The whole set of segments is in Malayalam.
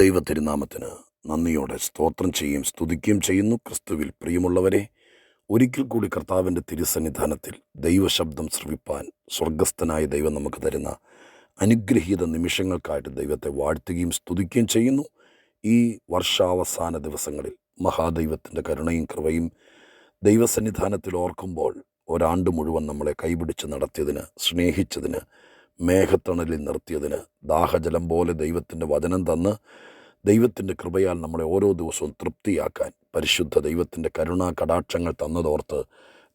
ദൈവത്തിരുനാമത്തിന് നന്ദിയോടെ സ്തോത്രം ചെയ്യുകയും സ്തുതിക്കുകയും ചെയ്യുന്നു. ക്രിസ്തുവിൽ പ്രിയമുള്ളവരെ, ഒരിക്കൽ കൂടി കർത്താവിൻ്റെ തിരുസന്നിധാനത്തിൽ ദൈവശബ്ദം ശ്രവിപ്പാൻ സ്വർഗസ്ഥനായ ദൈവം നമുക്ക് തരുന്ന അനുഗ്രഹീത നിമിഷങ്ങൾക്കായിട്ട് ദൈവത്തെ വാഴ്ത്തുകയും സ്തുതിക്കുകയും ചെയ്യുന്നു. ഈ വർഷാവസാന ദിവസങ്ങളിൽ മഹാദൈവത്തിൻ്റെ കരുണയും കൃപയും ദൈവസന്നിധാനത്തിൽ ഓർക്കുമ്പോൾ ഒരാണ്ട് മുഴുവൻ നമ്മളെ കൈപിടിച്ച് നടത്തിയതിന്, സ്നേഹിച്ചതിന്, മേഘത്തണലിൽ നിർത്തിയതിന്, ദാഹജലം പോലെ ദൈവത്തിൻ്റെ വചനം തന്ന് ദൈവത്തിൻ്റെ കൃപയാൽ നമ്മളെ ഓരോ ദിവസവും തൃപ്തിയാക്കാൻ പരിശുദ്ധ ദൈവത്തിൻ്റെ കരുണാ കടാക്ഷങ്ങൾ തന്നതോർത്ത്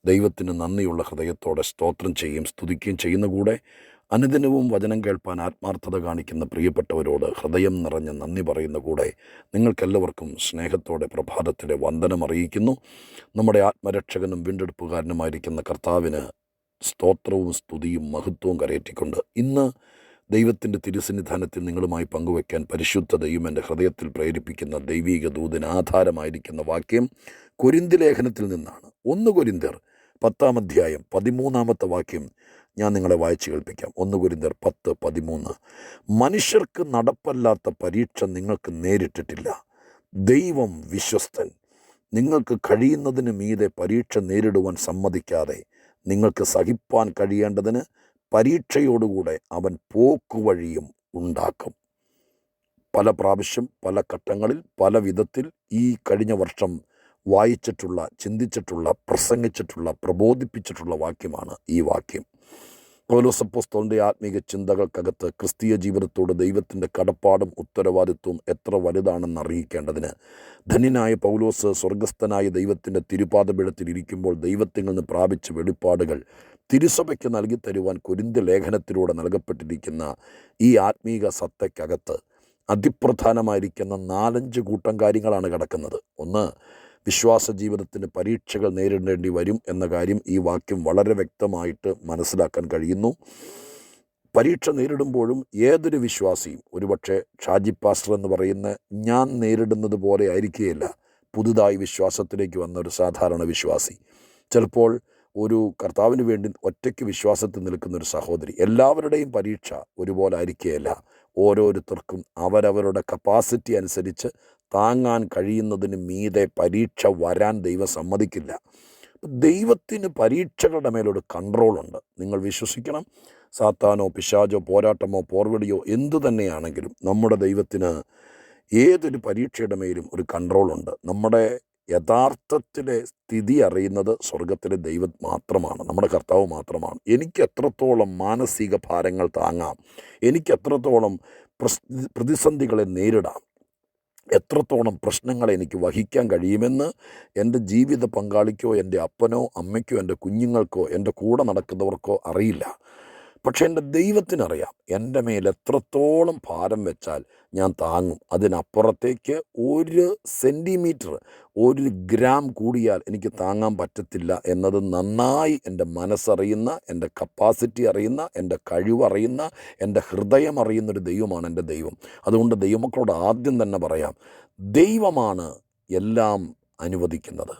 ദൈവത്തിന് നന്ദിയുള്ള ഹൃദയത്തോടെ സ്തോത്രം ചെയ്യുകയും സ്തുതിക്കുകയും ചെയ്യുന്ന കൂടെ അനുദിനവും വചനം കേൾപ്പാൻ ആത്മാർത്ഥത കാണിക്കുന്ന പ്രിയപ്പെട്ടവരോട് ഹൃദയം നിറഞ്ഞ നന്ദി പറയുന്ന കൂടെ നിങ്ങൾക്കെല്ലാവർക്കും സ്നേഹത്തോടെ പ്രഭാതത്തിലെ വന്ദനം അറിയിക്കുന്നു. നമ്മുടെ ആത്മരക്ഷകനും വീണ്ടെടുപ്പുകാരനുമായിരിക്കുന്ന കർത്താവിന് സ്തോത്രവും സ്തുതിയും മഹത്വവും കരയറ്റിക്കൊണ്ട് ഇന്ന് ദൈവത്തിൻ്റെ തിരുസന്നിധാനത്തിൽ നിങ്ങളുമായി പങ്കുവയ്ക്കാൻ പരിശുദ്ധ ദൈവം എൻ്റെ ഹൃദയത്തിൽ പ്രേരിപ്പിക്കുന്ന ദൈവീക ദൂതിന് ആധാരമായിരിക്കുന്ന വാക്യം കൊരിന്ത്യ ലേഖനത്തിൽ നിന്നാണ്. 1 കൊരിന്ത്യർ 10-ാം അധ്യായം 13-ാമത്തെ വാക്യം ഞാൻ നിങ്ങളെ വായിച്ചു കേൾപ്പിക്കാം. 1 കൊരിന്ത്യർ 10:13. മനുഷ്യർക്ക് നടപ്പല്ലാത്ത പരീക്ഷ നിങ്ങൾക്ക് നേരിട്ടിട്ടില്ല. ദൈവം വിശ്വസ്തൻ. നിങ്ങൾക്ക് കഴിയുന്നതിന് മീതെ പരീക്ഷ നേരിടുവാൻ സമ്മതിക്കാതെ നിങ്ങൾക്ക് സഹിപ്പാൻ കഴിയേണ്ടതിന് പരീക്ഷയോടുകൂടെ അവൻ പോക്കുവഴിയും ഉണ്ടാക്കും. പല പ്രാവശ്യം, പല ഘട്ടങ്ങളിൽ, പല വിധത്തിൽ ഈ കഴിഞ്ഞ വർഷം വായിച്ചിട്ടുള്ള, ചിന്തിച്ചിട്ടുള്ള, പ്രസംഗിച്ചിട്ടുള്ള, പ്രബോധിപ്പിച്ചിട്ടുള്ള വാക്യമാണ് ഈ വാക്യം. പൗലോസ് അപ്പോസ്തലൻ്റെ ആത്മീക ചിന്തകൾക്കകത്ത് ക്രിസ്തീയ ജീവിതത്തോട് ദൈവത്തിൻ്റെ കടപ്പാടും ഉത്തരവാദിത്വവും എത്ര വലുതാണെന്ന് അറിയിക്കേണ്ടതിന് ധന്യനായ പൗലോസ് സ്വർഗസ്ഥനായ ദൈവത്തിൻ്റെ തിരുപാദപീഠത്തിൽ ഇരിക്കുമ്പോൾ ദൈവത്തിൽ നിന്ന് പ്രാപിച്ച വെളിപ്പാടുകൾ തിരുസഭയ്ക്ക് നൽകി തരുവാൻ കൊരിന്ത്യ ലേഖനത്തിലൂടെ നൽകപ്പെട്ടിരിക്കുന്ന ഈ ആത്മീക സത്തയ്ക്കകത്ത് അതിപ്രധാനമായിരിക്കുന്ന 4-5 കൂട്ടം കാര്യങ്ങളാണ് കിടക്കുന്നത്. ഒന്ന്, വിശ്വാസ ജീവിതത്തിന് പരീക്ഷകൾ നേരിടേണ്ടി വരും എന്ന കാര്യം ഈ വാക്യം വളരെ വ്യക്തമായിട്ട് മനസ്സിലാക്കാൻ കഴിയുന്നു. പരീക്ഷ നേരിടുമ്പോഴും ഏതൊരു വിശ്വാസിയും, ഒരുപക്ഷെ ഷാജി പാസ്റ്റർ എന്ന് പറയുന്ന ഞാൻ നേരിടുന്നത് പോലെ ആയിരിക്കുകയില്ല പുതുതായി വിശ്വാസത്തിലേക്ക് വന്ന ഒരു സാധാരണ വിശ്വാസി, ചിലപ്പോൾ ഒരു കർത്താവിന് വേണ്ടി ഒറ്റയ്ക്ക് വിശ്വാസത്തിൽ നിൽക്കുന്നൊരു സഹോദരി. എല്ലാവരുടെയും പരീക്ഷ ഒരുപോലെ ആയിരിക്കുകയില്ല. ഓരോരുത്തർക്കും അവരവരുടെ കപ്പാസിറ്റി അനുസരിച്ച് താങ്ങാൻ കഴിയുന്നതിന് മീതെ പരീക്ഷ വരാൻ ദൈവം സമ്മതിക്കില്ല. ദൈവത്തിന് പരീക്ഷകളുടെ മേലൊരു കൺട്രോളുണ്ട്. നിങ്ങൾ വിശ്വസിക്കണം. സാത്താനോ പിശാചോ പോരാട്ടമോ പോർവിളിയോ എന്തു തന്നെയാണെങ്കിലും നമ്മുടെ ദൈവത്തിന് ഏതൊരു പരീക്ഷയുടെ മേലും ഒരു കൺട്രോളുണ്ട്. നമ്മുടെ യഥാർത്ഥത്തിലെ സ്ഥിതി അറിയുന്നത് സ്വർഗത്തിലെ ദൈവം മാത്രമാണ്, നമ്മുടെ കർത്താവ് മാത്രമാണ്. എനിക്ക് എത്രത്തോളം മാനസിക ഭാരങ്ങൾ താങ്ങാം, എനിക്ക് എത്രത്തോളം പ്രതിസന്ധികളെ നേരിടാം, എത്രത്തോളം പ്രശ്നങ്ങളെ എനിക്ക് വഹിക്കാൻ കഴിയുമെന്ന് എൻ്റെ ജീവിത പങ്കാളിക്കോ, എൻ്റെ അപ്പനോ അമ്മയ്ക്കോ, എൻ്റെ കുഞ്ഞുങ്ങൾക്കോ, എൻ്റെ കൂടെ നടക്കുന്നവർക്കോ അറിയില്ല. പക്ഷെ എൻ്റെ ദൈവത്തിനറിയാം എൻ്റെ മേൽ എത്രത്തോളം ഭാരം വെച്ചാൽ ഞാൻ താങ്ങും. അതിനപ്പുറത്തേക്ക് 1 സെൻറ്റിമീറ്റർ, 1 ഗ്രാം കൂടിയാൽ എനിക്ക് താങ്ങാൻ പറ്റത്തില്ല എന്നത് നന്നായി എൻ്റെ മനസ്സറിയുന്ന, എൻ്റെ കപ്പാസിറ്റി അറിയുന്ന, എൻ്റെ കഴിവറിയുന്ന, എൻ്റെ ഹൃദയം അറിയുന്നൊരു ദൈവമാണ് എൻ്റെ ദൈവം. അതുകൊണ്ട് ദൈവമക്കളോട് ആദ്യം തന്നെ പറയാം, ദൈവമാണ് എല്ലാം അനുവദിക്കുന്നത്.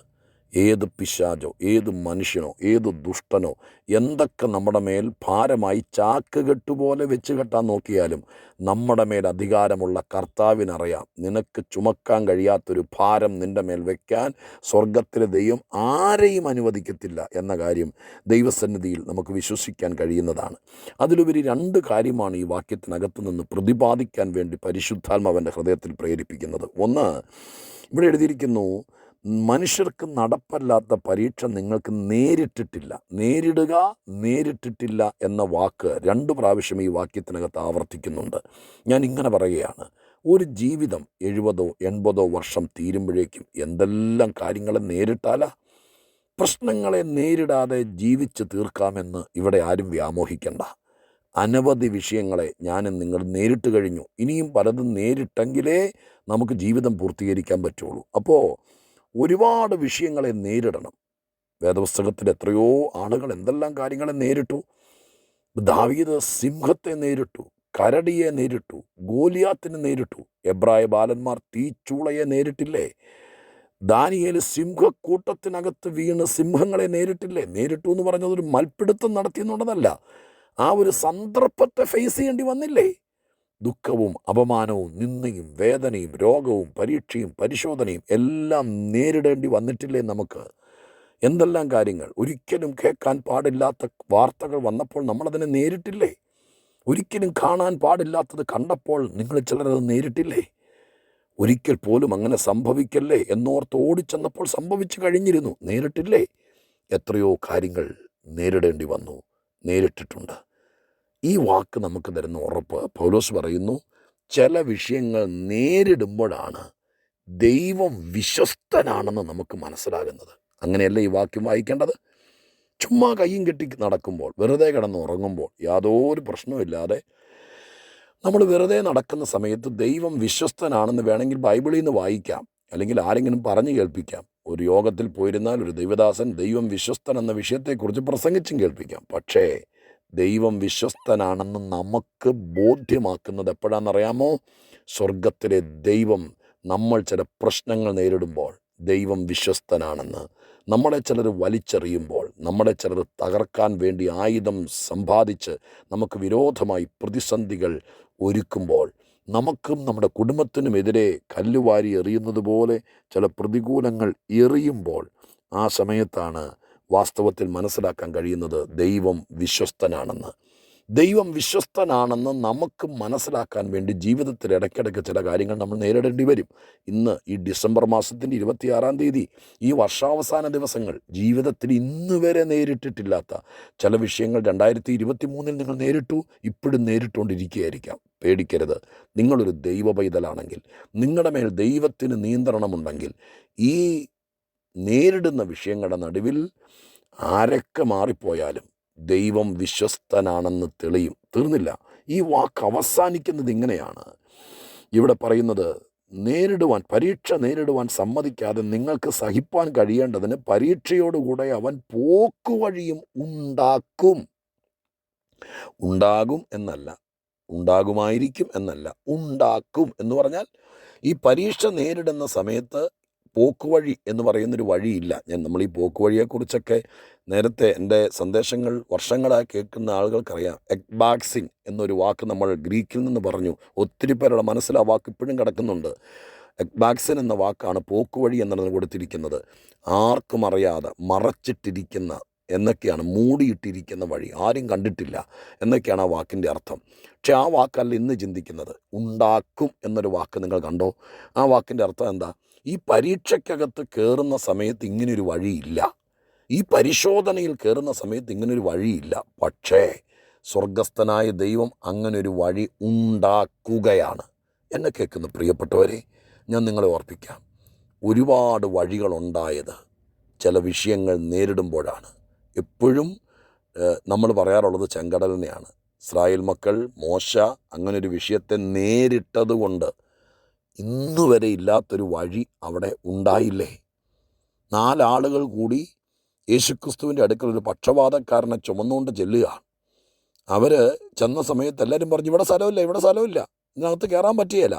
ഏത് പിശാചോ, ഏത് മനുഷ്യനോ, ഏത് ദുഷ്ടനോ എന്തൊക്കെ നമ്മുടെ മേൽ ഭാരമായി ചാക്കുകെട്ടുപോലെ വെച്ച് കെട്ടാൻ നോക്കിയാലും നമ്മുടെ മേൽ അധികാരമുള്ള കർത്താവിനറിയാം നിനക്ക് ചുമക്കാൻ കഴിയാത്തൊരു ഭാരം നിൻ്റെ മേൽ വയ്ക്കാൻ സ്വർഗത്തിലെ ദൈവം ആരെയും അനുവദിക്കത്തില്ല എന്ന കാര്യം ദൈവസന്നിധിയിൽ നമുക്ക് വിശ്വസിക്കാൻ കഴിയുന്നതാണ്. അതിലുപരി 2 കാര്യമാണ് ഈ വാക്യത്തിനകത്ത് നിന്ന് പ്രതിപാദിക്കാൻ വേണ്ടി പരിശുദ്ധാത്മാവൻ്റെ ഹൃദയത്തിൽ പ്രേരിപ്പിക്കുന്നത്. ഒന്ന്, ഇവിടെ എഴുതിയിരിക്കുന്നു, മനുഷ്യർക്ക് നടപ്പല്ലാത്ത പരീക്ഷ നിങ്ങൾക്ക് നേരിട്ടിട്ടില്ല. നേരിട്ടിട്ടില്ല എന്ന വാക്ക് 2 പ്രാവശ്യം ഈ വാക്യത്തിനകത്ത് ആവർത്തിക്കുന്നുണ്ട്. ഞാൻ ഇങ്ങനെ പറയുകയാണ്, ഒരു ജീവിതം 70 80 വർഷം തീരുമ്പോഴേക്കും എന്തെല്ലാം കാര്യങ്ങളെ നേരിട്ടാലാ? പ്രശ്നങ്ങളെ നേരിടാതെ ജീവിച്ച് തീർക്കാമെന്ന് ഇവിടെ ആരും വ്യാമോഹിക്കണ്ട. അനവധി വിഷയങ്ങളെ ഞാനും നിങ്ങൾ നേരിട്ട് കഴിഞ്ഞു. ഇനിയും പലതും നേരിട്ടെങ്കിലേ നമുക്ക് ജീവിതം പൂർത്തീകരിക്കാൻ പറ്റുള്ളൂ. അപ്പോൾ ഒരുപാട് വിഷയങ്ങളെ നേരിടണം. വേദപുസ്തകത്തിൽ എത്രയോ ആളുകൾ എന്തെല്ലാം കാര്യങ്ങളെ നേരിട്ടു. ദാവീദ് സിംഹത്തെ നേരിട്ടു, കരടിയെ നേരിട്ടു, ഗോലിയാത്തിനെ നേരിട്ടു. എബ്രായ ബാലന്മാർ തീച്ചൂളയെ നേരിട്ടില്ലേ? ദാനിയേൽ സിംഹക്കൂട്ടത്തിനകത്ത് വീണ് സിംഹങ്ങളെ നേരിട്ടില്ലേ? നേരിട്ടു എന്ന് പറഞ്ഞതൊരു മൽപ്പിടുത്തം നടത്തിയെന്നുള്ളതല്ല, ആ ഒരു സന്ദർഭത്തെ ഫേസ് ചെയ്യേണ്ടി വന്നില്ലേ? ദുഃഖവും അപമാനവും നിന്ദയും വേദനയും രോഗവും പരീക്ഷയും പരിശോധനയും എല്ലാം നേരിടേണ്ടി വന്നിട്ടില്ലേ നമുക്ക്? എന്തെല്ലാം കാര്യങ്ങൾ, ഒരിക്കലും കേൾക്കാൻ പാടില്ലാത്ത വാർത്തകൾ വന്നപ്പോൾ നമ്മളതിനെ നേരിട്ടില്ലേ? ഒരിക്കലും കാണാൻ പാടില്ലാത്തത് കണ്ടപ്പോൾ നിങ്ങൾ ചിലരത് നേരിട്ടില്ലേ? ഒരിക്കൽ പോലും അങ്ങനെ സംഭവിക്കല്ലേ എന്നോർത്ത് ഓടിച്ചെന്നപ്പോൾ സംഭവിച്ചു കഴിഞ്ഞിരുന്നു, നേരിട്ടില്ലേ? എത്രയോ കാര്യങ്ങൾ നേരിടേണ്ടി വന്നു, നേരിട്ടിട്ടുണ്ട്. ഈ വാക്ക് നമുക്ക് തരുന്ന ഉറപ്പ്, പൗലോസ് പറയുന്നു, ചില വിഷയങ്ങൾ നേരിടുമ്പോഴാണ് ദൈവം വിശ്വസ്തനാണെന്ന് നമുക്ക് മനസ്സിലാകുന്നത്. അങ്ങനെയല്ല ഈ വാക്യം വായിക്കേണ്ടത്. ചുമ്മാ കയ്യും കെട്ടി നടക്കുമ്പോൾ, വെറുതെ കിടന്ന് ഉറങ്ങുമ്പോൾ, യാതൊരു പ്രശ്നമില്ലാതെ നമ്മൾ വെറുതെ നടക്കുന്ന സമയത്ത് ദൈവം വിശ്വസ്തനാണെന്ന് വേണമെങ്കിൽ ബൈബിളിൽ നിന്ന് വായിക്കാം, അല്ലെങ്കിൽ ആരെങ്കിലും പറഞ്ഞു കേൾപ്പിക്കാം. ഒരു യോഗത്തിൽ പോയിരുന്നാൽ ഒരു ദൈവദാസൻ ദൈവം വിശ്വസ്തൻ എന്ന വിഷയത്തെക്കുറിച്ച് പ്രസംഗിച്ചും കേൾപ്പിക്കാം. പക്ഷേ ദൈവം വിശ്വസ്തനാണെന്ന് നമുക്ക് ബോധ്യമാക്കുന്നത് എപ്പോഴാണെന്നറിയാമോ? സ്വർഗത്തിലെ ദൈവം നമ്മൾ ചില പ്രശ്നങ്ങൾ നേരിടുമ്പോൾ ദൈവം വിശ്വസ്തനാണെന്ന്, നമ്മളെ ചിലർ വലിച്ചെറിയുമ്പോൾ, നമ്മളെ ചിലർ തകർക്കാൻ വേണ്ടി ആയുധം സമ്പാദിച്ച് നമുക്ക് വിരോധമായി പ്രതിസന്ധികൾ ഒരുക്കുമ്പോൾ, നമുക്കും നമ്മുടെ കുടുംബത്തിനുമെതിരെ കല്ലുവാരി എറിയുന്നത് പോലെ ചില പ്രതികൂലങ്ങൾ എറിയുമ്പോൾ, ആ സമയത്താണ് വാസ്തവത്തിൽ മനസ്സിലാക്കാൻ കഴിയുന്നത് ദൈവം വിശ്വസ്തനാണെന്ന്. ദൈവം വിശ്വസ്തനാണെന്ന് നമുക്ക് മനസ്സിലാക്കാൻ വേണ്ടി ജീവിതത്തിൽ ഇടയ്ക്കിടയ്ക്ക് ചില കാര്യങ്ങൾ നമ്മൾ നേരിടേണ്ടി വരും. ഇന്ന് ഈ ഡിസംബർ മാസത്തിൻ്റെ 26-ാം തീയതി, ഈ വർഷാവസാന ദിവസങ്ങൾ, ജീവിതത്തിൽ ഇന്ന് വരെ നേരിട്ടിട്ടില്ലാത്ത ചില വിഷയങ്ങൾ 2023 നിങ്ങൾ നേരിട്ടു, ഇപ്പോഴും നേരിട്ടുകൊണ്ടിരിക്കുകയായിരിക്കാം. പേടിക്കരുത്. നിങ്ങളൊരു ദൈവ പൈതലാണെങ്കിൽ, നിങ്ങളുടെ മേൽ ദൈവത്തിന് നിയന്ത്രണമുണ്ടെങ്കിൽ, ഈ നേരിടുന്ന വിഷയങ്ങളുടെ നടുവിൽ ആരൊക്കെ മാറിപ്പോയാലും ദൈവം വിശ്വസ്തനാണെന്ന് തെളിയും. തീർന്നില്ല. ഈ വാക്ക് അവസാനിക്കുന്നത് ഇങ്ങനെയാണ്. ഇവിടെ പറയുന്നത്, പരീക്ഷ നേരിടുവാൻ സമ്മതിക്കാതെ നിങ്ങൾക്ക് സഹിപ്പാൻ കഴിയേണ്ടതിന് പരീക്ഷയോടുകൂടെ അവൻ പോക്കുവഴിയും ഉണ്ടാക്കും. ഉണ്ടാകും എന്നല്ല, ഉണ്ടാകുമായിരിക്കും എന്നല്ല, ഉണ്ടാക്കും എന്ന് പറഞ്ഞാൽ ഈ പരീക്ഷ നേരിടുന്ന സമയത്ത് പോക്കുവഴി എന്ന് പറയുന്നൊരു വഴിയില്ല. നമ്മൾ ഈ പോക്കുവഴിയെക്കുറിച്ചൊക്കെ നേരത്തെ എൻ്റെ സന്ദേശങ്ങൾ വർഷങ്ങളായി കേൾക്കുന്ന ആളുകൾക്കറിയാം. എക്ബാക്സിൻ എന്നൊരു വാക്ക് നമ്മൾ ഗ്രീക്കിൽ നിന്ന് പറഞ്ഞു. ഒത്തിരി പേരുടെ മനസ്സിൽ ആ വാക്ക് ഇപ്പോഴും കിടക്കുന്നുണ്ട്. എക്ബാക്സിൻ എന്ന വാക്കാണ് പോക്കുവഴി എന്നതിന് കൊടുത്തിരിക്കുന്നത്. ആർക്കും അറിയാതെ മറച്ചിട്ടിരിക്കുന്ന എന്നൊക്കെയാണ്, മൂടിയിട്ടിരിക്കുന്ന വഴി, ആരും കണ്ടിട്ടില്ല എന്നൊക്കെയാണ് ആ വാക്കിൻ്റെ അർത്ഥം. പക്ഷെ ആ വാക്കല്ല ഇന്ന് ചിന്തിക്കുന്നത്. ഉണ്ടാക്കും എന്നൊരു വാക്ക് നിങ്ങൾ കണ്ടോ? ആ വാക്കിൻ്റെ അർത്ഥം എന്താ? ഈ പരീക്ഷയ്ക്കകത്ത് കയറുന്ന സമയത്ത് ഇങ്ങനൊരു വഴിയില്ല, ഈ പരിശോധനയിൽ കയറുന്ന സമയത്ത് ഇങ്ങനൊരു വഴിയില്ല. പക്ഷേ സ്വർഗസ്ഥനായ ദൈവം അങ്ങനൊരു വഴി ഉണ്ടാക്കുകയാണ്. എന്നെ കേൾക്കുന്ന പ്രിയപ്പെട്ടവരെ, ഞാൻ നിങ്ങളെ ഓർപ്പിക്കാം, ഒരുപാട് വഴികളുണ്ടായത് ചില വിഷയങ്ങൾ നേരിടുമ്പോഴാണ്. എപ്പോഴും നമ്മൾ പറയാറുള്ളത് ചെങ്കടലിനെയാണ്. ഇസ്രായേൽ മക്കൾ, മോശ അങ്ങനൊരു വിഷയത്തെ നേരിട്ടതുകൊണ്ട് ഇന്നുവരെ ഇല്ലാത്തൊരു വഴി അവിടെ ഉണ്ടായില്ലേ? 4 ആളുകൾ കൂടി യേശുക്രിസ്തുവിൻ്റെ അടുക്കൽ ഒരു പക്ഷപാതക്കാരനെ ചുമന്നുകൊണ്ട് ചെല്ലുക. അവർ ചെന്ന സമയത്ത് എല്ലാവരും പറഞ്ഞു, ഇവിടെ സ്ഥലമില്ല, ഇതിനകത്ത് കയറാൻ പറ്റുകയില്ല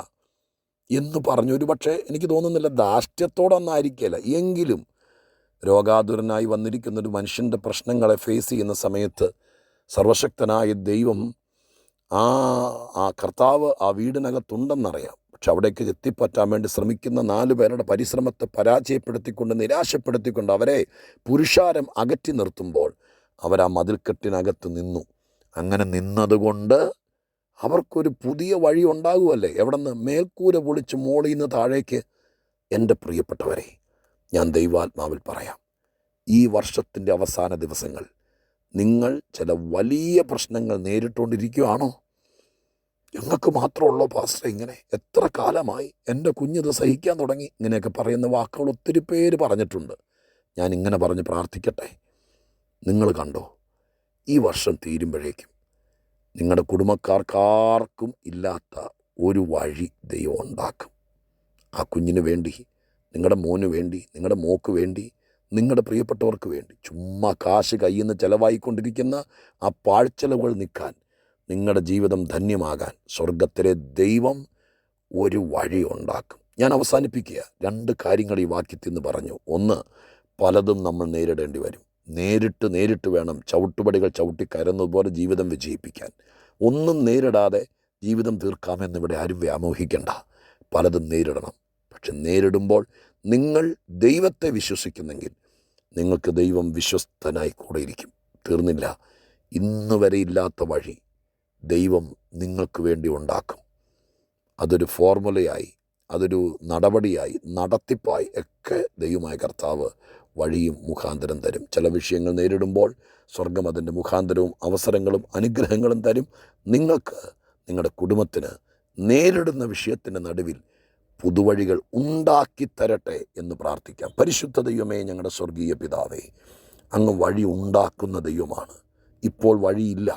എന്ന് പറഞ്ഞു. ഒരു പക്ഷേ എനിക്ക് തോന്നുന്നില്ല ധാർഷ്ട്യത്തോടൊന്നായിരിക്കില്ല, എങ്കിലും രോഗാതുരനായി വന്നിരിക്കുന്നൊരു മനുഷ്യൻ്റെ പ്രശ്നങ്ങളെ ഫേസ് ചെയ്യുന്ന സമയത്ത് സർവശക്തനായ ദൈവം, ആ കർത്താവ് ആ വീടിനകത്തുണ്ടെന്നറിയാം. പക്ഷെ അവിടേക്ക് എത്തിപ്പറ്റാൻ വേണ്ടി ശ്രമിക്കുന്ന 4 പേരുടെ പരിശ്രമത്തെ പരാജയപ്പെടുത്തിക്കൊണ്ട്, നിരാശപ്പെടുത്തിക്കൊണ്ട് അവരെ പുരുഷാരം അകറ്റി നിർത്തുമ്പോൾ അവർ ആ മതിൽക്കെട്ടിനകത്ത് നിന്നു. അങ്ങനെ നിന്നതുകൊണ്ട് അവർക്കൊരു പുതിയ വഴി ഉണ്ടാകുമല്ലേ? എവിടെ നിന്ന്? മേൽക്കൂര പൊളിച്ച് മോളിൽ നിന്ന് താഴേക്ക്. എൻ്റെ പ്രിയപ്പെട്ടവരെ, ഞാൻ ദൈവാത്മാവിൽ പറയാം, ഈ വർഷത്തിൻ്റെ അവസാന ദിവസങ്ങൾ നിങ്ങൾ ചില വലിയ പ്രശ്നങ്ങൾ നേരിട്ടുകൊണ്ടിരിക്കുകയാണോ? ഞങ്ങൾക്ക് മാത്രമുള്ളോ പാസ്റ്റർ ഇങ്ങനെ? എത്ര കാലമായി എൻ്റെ കുഞ്ഞിത് സഹിക്കാൻ തുടങ്ങി? ഇങ്ങനെയൊക്കെ പറയുന്ന വാക്കുകൾ ഒത്തിരി പേര് പറഞ്ഞിട്ടുണ്ട്. ഞാൻ ഇങ്ങനെ പറഞ്ഞ് പ്രാർത്ഥിക്കട്ടെ. നിങ്ങൾ കണ്ടോ, ഈ വർഷം തീരുമ്പോഴേക്കും നിങ്ങളുടെ കുടുംബക്കാർക്കാർക്കും ഇല്ലാത്ത ഒരു വഴി ദൈവം ഉണ്ടാക്കും. ആ കുഞ്ഞിന് വേണ്ടി, നിങ്ങളുടെ മോന് വേണ്ടി, നിങ്ങളുടെ മോക്ക് വേണ്ടി, നിങ്ങളുടെ പ്രിയപ്പെട്ടവർക്ക് വേണ്ടി ചുമ്മാ കാശ് കയ്യിൽ നിന്ന് ചിലവായിക്കൊണ്ടിരിക്കുന്ന ആ പാഴ്ചെലവുകൾ നിൽക്കാൻ, നിങ്ങളുടെ ജീവിതം ധന്യമാകാൻ സ്വർഗത്തിലെ ദൈവം ഒരു വഴി ഉണ്ടാക്കും. ഞാൻ അവസാനിപ്പിക്കുക. 2 കാര്യങ്ങൾ ഈ വാക്യത്തിൽ നിന്ന് പറഞ്ഞു. ഒന്ന്, പലതും നമ്മൾ നേരിടേണ്ടി വരും. നേരിട്ട് വേണം ചവിട്ടുപടികൾ ചവിട്ടി കയറുന്നതുപോലെ ജീവിതം വിജയിപ്പിക്കാൻ. ഒന്നും നേരിടാതെ ജീവിതം തീർക്കാമെന്നിവിടെ ആരും വ്യാമോഹിക്കേണ്ട. പലതും നേരിടണം. പക്ഷെ നേരിടുമ്പോൾ നിങ്ങൾ ദൈവത്തെ വിശ്വസിക്കുന്നെങ്കിൽ നിങ്ങൾക്ക് ദൈവം വിശ്വസ്തനായി കൂടെ ഇരിക്കും. തീർന്നില്ല. ഇന്ന് വരെ ഇല്ലാത്ത വഴി ദൈവം നിങ്ങൾക്ക് വേണ്ടി ഉണ്ടാക്കും. അതൊരു ഫോർമുലയായി, അതൊരു നടപടിയായി, നടത്തിപ്പായി ഒക്കെ ദൈവമായ കർത്താവ് വഴിയും മുഖാന്തരം തരും. ചില വിഷയങ്ങൾ നേരിടുമ്പോൾ സ്വർഗം അതിൻ്റെ മുഖാന്തരവും അവസരങ്ങളും അനുഗ്രഹങ്ങളും തരും. നിങ്ങൾക്ക്, നിങ്ങളുടെ കുടുംബത്തിന് നേരിടുന്ന വിഷയത്തിൻ്റെ നടുവിൽ പുതുവഴികൾ ഉണ്ടാക്കി തരട്ടെ എന്ന് പ്രാർത്ഥിക്കാം. പരിശുദ്ധ ദൈവമേ, ഞങ്ങളുടെ സ്വർഗീയ പിതാവേ, അങ്ങ് വഴി ഉണ്ടാക്കുന്ന ദൈവമാണ്. ഇപ്പോൾ വഴിയില്ല,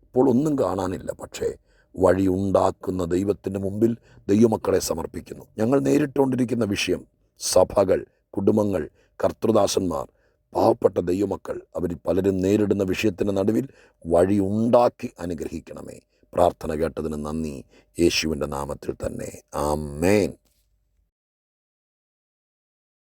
ഇപ്പോൾ ഒന്നും കാണാനില്ല. പക്ഷേ വഴി ഉണ്ടാക്കുന്ന ദൈവത്തിൻ്റെ മുമ്പിൽ ദൈവമക്കളെ സമർപ്പിക്കുന്നു. ഞങ്ങൾ നേരിട്ടുകൊണ്ടിരിക്കുന്ന വിഷയം, സഭകൾ, കുടുംബങ്ങൾ, കർത്തൃദാസന്മാർ, പാവപ്പെട്ട ദൈവമക്കൾ, അവരിൽ പലരും നേരിടുന്ന വിഷയത്തിൻ്റെ നടുവിൽ വഴി ഉണ്ടാക്കി അനുഗ്രഹിക്കണമേ. പ്രാർത്ഥന കേട്ടതിന് നന്ദി. യേശുവിൻ്റെ നാമത്തിൽ തന്നെ. ആമേൻ.